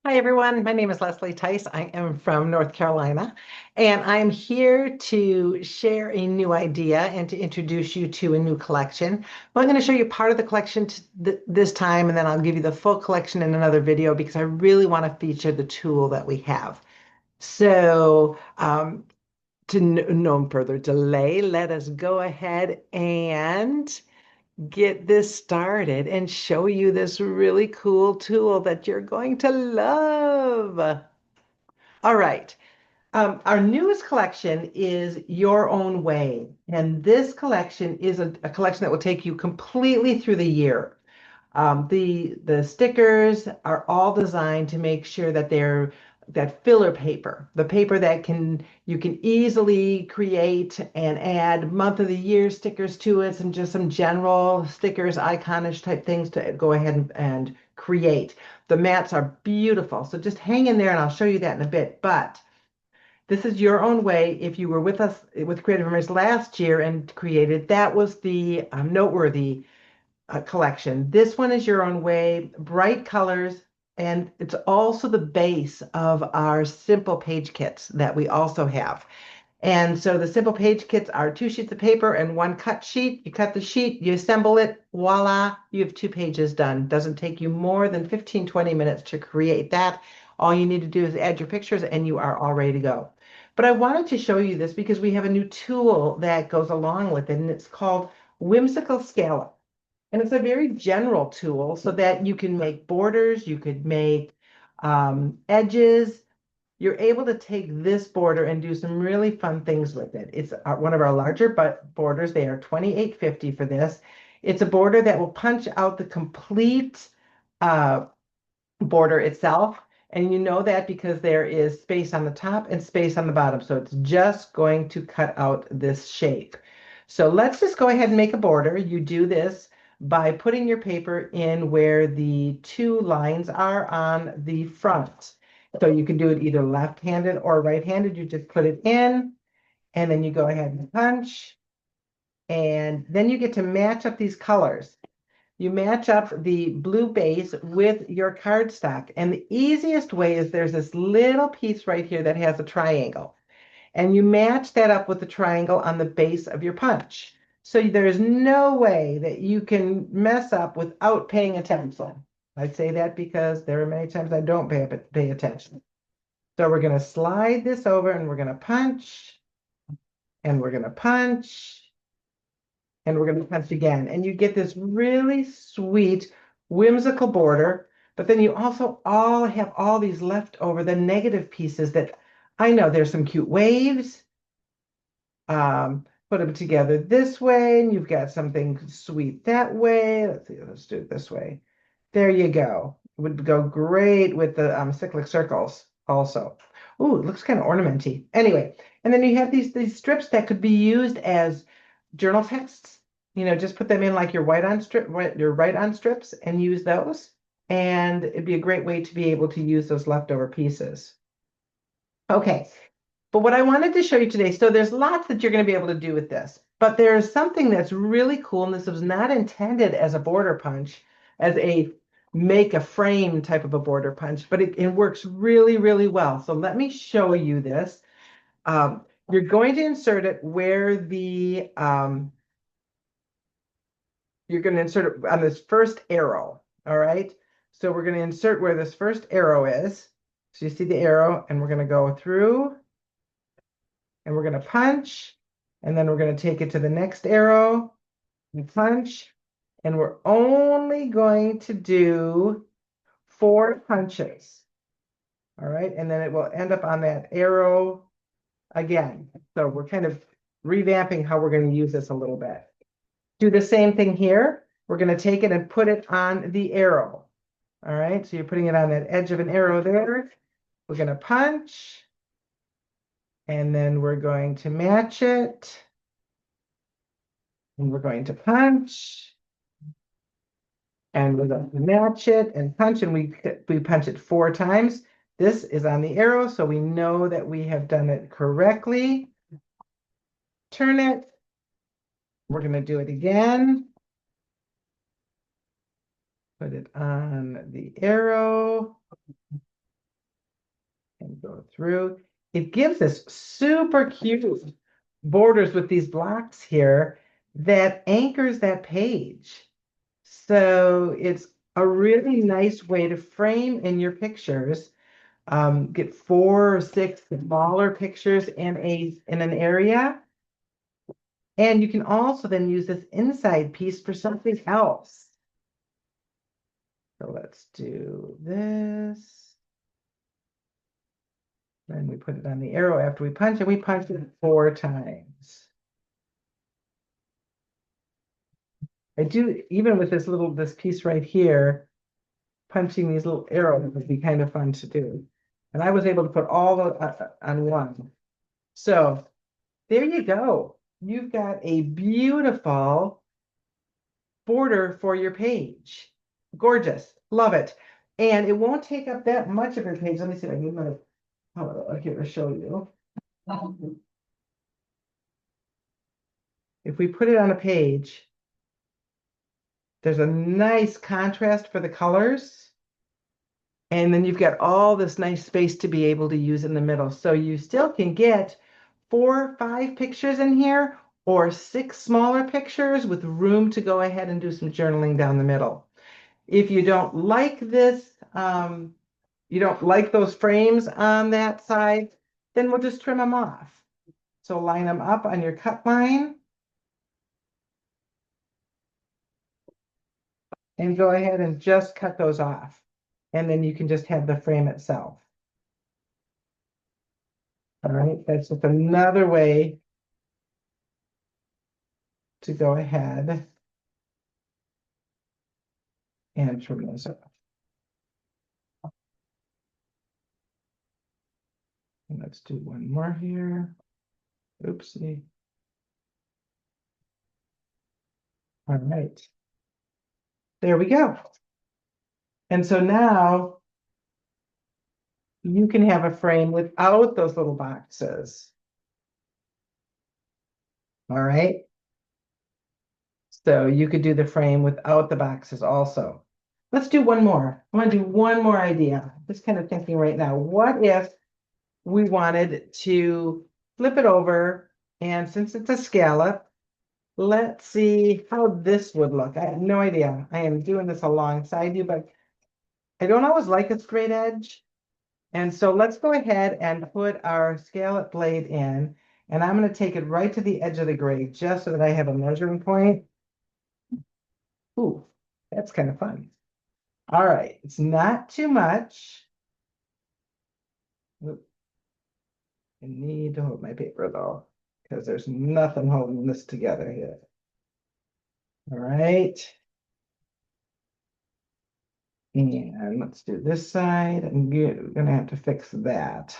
Hi, everyone. My name is Leslie Tice. I am from North Carolina, and I'm here to share a new idea and to introduce you to a new collection. Well, I'm going to show you part of the collection this time, and then I'll give you the full collection in another video because I really want to feature the tool that we have. So, to no further delay, let us go ahead and get this started and show you this really cool tool that you're going to love. All right. Our newest collection is Your Own Way. And this collection is a collection that will take you completely through the year. The stickers are all designed to make sure that they're that filler paper, the paper that you can easily create and add month of the year stickers to it, and just some general stickers, iconish type things to go ahead and create. The mats are beautiful, so just hang in there and I'll show you that in a bit. But this is Your Own Way. If you were with us with Creative Memories last year and created, that was the noteworthy collection. This one is Your Own Way, bright colors, and it's also the base of our simple page kits that we also have. And so the simple page kits are 2 sheets of paper and 1 cut sheet. You cut the sheet, you assemble it, voila, you have 2 pages done. Doesn't take you more than 15, 20 minutes to create that. All you need to do is add your pictures and you are all ready to go. But I wanted to show you this because we have a new tool that goes along with it, and it's called Whimsical Scallop. And it's a very general tool so that you can make borders, you could make edges. You're able to take this border and do some really fun things with it. It's one of our larger borders. They are 28.50 for this. It's a border that will punch out the complete uh, border itself. And you know that because there is space on the top and space on the bottom. So it's just going to cut out this shape. So let's just go ahead and make a border. You do this by putting your paper in where the two lines are on the front. So you can do it either left-handed or right-handed. You just put it in, and then you go ahead and punch. And then you get to match up these colors. You match up the blue base with your cardstock. And the easiest way is there's this little piece right here that has a triangle. And you match that up with the triangle on the base of your punch. So there's no way that you can mess up without paying attention. I say that because there are many times I don't pay attention. So we're going to slide this over and we're going to punch and we're going to punch and we're going to punch again. And you get this really sweet, whimsical border. But then you also all have all these leftover, the negative pieces that I know there's some cute waves. Put them together this way, and you've got something sweet that way. Let's see, let's do it this way. There you go. It would go great with the cyclic circles also. Ooh, it looks kind of ornamenty. Anyway, and then you have these strips that could be used as journal texts. Just put them in like your your write-on strips and use those. And it'd be a great way to be able to use those leftover pieces. Okay, but what I wanted to show you today, so there's lots that you're going to be able to do with this, but there's something that's really cool, and this was not intended as a border punch, as a make a frame type of a border punch, but it works really, really well. So let me show you this. You're going to insert it where you're going to insert it on this first arrow, all right? So we're going to insert where this first arrow is. So you see the arrow, and we're going to go through, and we're going to punch, and then we're going to take it to the next arrow and punch, and we're only going to do 4 punches. All right, and then it will end up on that arrow again. So we're kind of revamping how we're going to use this a little bit. Do the same thing here. We're going to take it and put it on the arrow. All right, so you're putting it on that edge of an arrow there. We're going to punch, and then we're going to match it. And we're going to punch. And we're going to match it and punch, and we punch it 4 times. This is on the arrow, so we know that we have done it correctly. Turn it. We're going to do it again. Put it on the arrow. and go through. It gives us super cute borders with these blocks here that anchors that page. So it's a really nice way to frame in your pictures. Get 4 or 6 smaller pictures in an area. And you can also then use this inside piece for something else. So let's do this. Then we put it on the arrow after we punch, and we punch it 4 times. I do, even with this piece right here, punching these little arrows would be kind of fun to do. And I was able to put all the on one. So there you go. You've got a beautiful border for your page. Gorgeous. Love it. And it won't take up that much of your page. Let me see if I can move my, here to show you. If we put it on a page, there's a nice contrast for the colors. And then you've got all this nice space to be able to use in the middle. So you still can get 4 or 5 pictures in here or 6 smaller pictures with room to go ahead and do some journaling down the middle. If you don't like this, you don't like those frames on that side, then we'll just trim them off. So line them up on your cut line and go ahead and just cut those off. And then you can just have the frame itself. All right, that's just another way to go ahead and trim those off. And let's do one more here. Oopsie. All right. There we go. And so now you can have a frame without those little boxes. All right. So you could do the frame without the boxes also. Let's do one more. I want to do one more idea. Just kind of thinking right now, what if we wanted to flip it over, and since it's a scallop, let's see how this would look. I have no idea. I am doing this alongside you, but I don't always like a straight edge. And so let's go ahead and put our scallop blade in, and I'm going to take it right to the edge of the grade just so that I have a measuring point. Ooh, that's kind of fun. All right, it's not too much. Oop, I need to hold my paper though, because there's nothing holding this together here. All right. And let's do this side. I'm gonna have to fix that.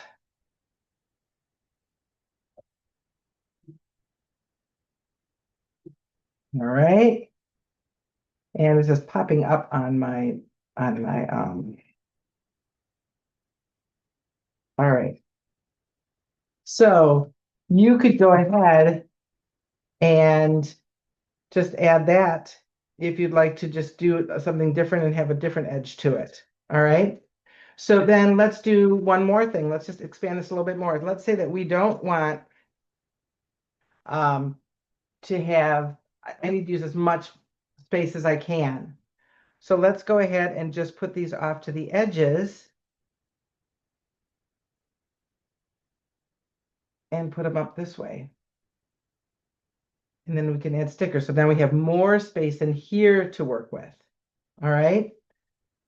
All right. And it's just popping up on my all right. So you could go ahead and just add that if you'd like to just do something different and have a different edge to it. All right. So then let's do one more thing. Let's just expand this a little bit more. Let's say that we don't want to have, I need to use as much space as I can. So let's go ahead and just put these off to the edges and put them up this way. And then we can add stickers. So now we have more space in here to work with. All right.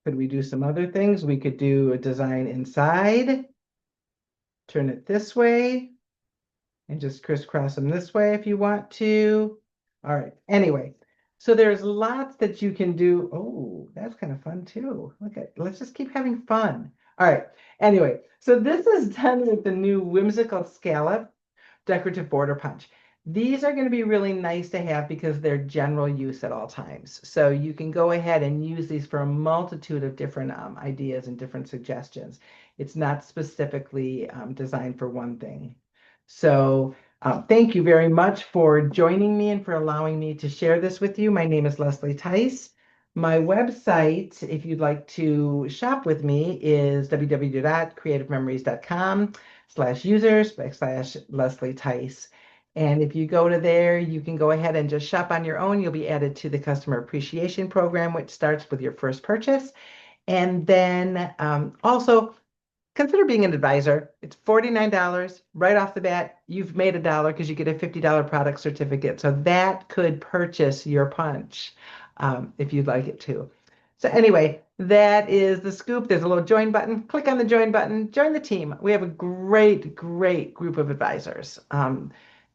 Could we do some other things? We could do a design inside, turn it this way, and just crisscross them this way if you want to. All right. Anyway, so there's lots that you can do. Oh, that's kind of fun too. Let's just keep having fun. All right. Anyway, so this is done with the new Whimsical Scallop Decorative Border Punch. These are going to be really nice to have because they're general use at all times. So you can go ahead and use these for a multitude of different ideas and different suggestions. It's not specifically designed for one thing. So thank you very much for joining me and for allowing me to share this with you. My name is Leslie Tice. My website, if you'd like to shop with me, is www.creativememories.com/users/Leslie Tice. And if you go to there, you can go ahead and just shop on your own. You'll be added to the customer appreciation program, which starts with your first purchase. And then also consider being an advisor. It's $49 right off the bat. You've made $1 because you get a $50 product certificate. So that could purchase your punch if you'd like it to. So anyway, that is the scoop. There's a little join button. Click on the join button. Join the team. We have a great, great group of advisors.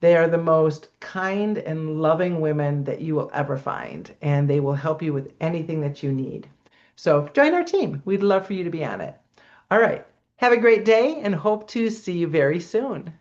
They are the most kind and loving women that you will ever find, and they will help you with anything that you need. So join our team. We'd love for you to be on it. All right. Have a great day and hope to see you very soon.